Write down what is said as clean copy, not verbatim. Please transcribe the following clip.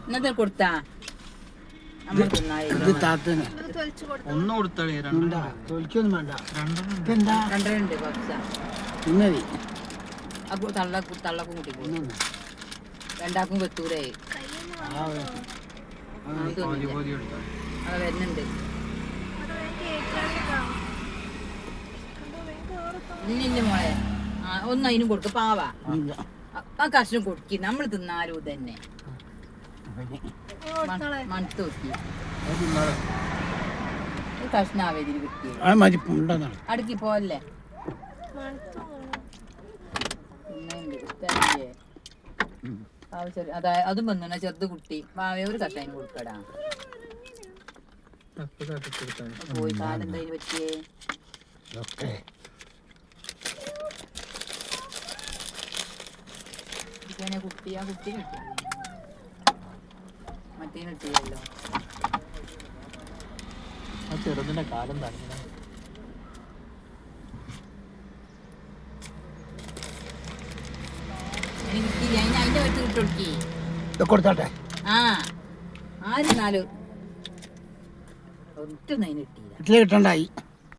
ഇന്നത്തെ കൊടുത്താ നമ്മൾ ഒന്ന് കൊടുത്താളേ തൊലിക്കൊന്നും വേണ്ട. രണ്ടുണ്ട് തിന്നതി തള്ളക്കും കൂട്ടി രണ്ടാക്കും വെത്തൂരേ അത് വരുന്നുണ്ട്. ഇന്നില്ല മോളെ ഒന്ന് അതിനും കൊടുക്ക പാവാ ആ കഷ്ണം കൊടുക്കി നമ്മൾ തിന്നാലും തന്നെ മണത്ത് നോക്കി കഷ്ണാവേ ഇതിന് കിട്ടി അടുക്കി പോവല്ലേ അതായത് അതും വന്നു ചെറുത് കുട്ടി പാവേ ഒരു കഷ്ണം കൊടുക്കടാ പോയി കാലെന്തായാലും പറ്റിയേ കുട്ടി ആ കുട്ടി കിട്ടി മറ്റേ കിട്ടിയല്ലോ ചെറുതിന്റെ കാലം തന്നെ അതിന്റെ വെച്ച് കിട്ടൊടുക്കി കൊടുത്തോട്ടെ. ആ ആരും നാലും ഒറ്റ അതിന് കിട്ടിയില്ല കിട്ടണ്ടായി.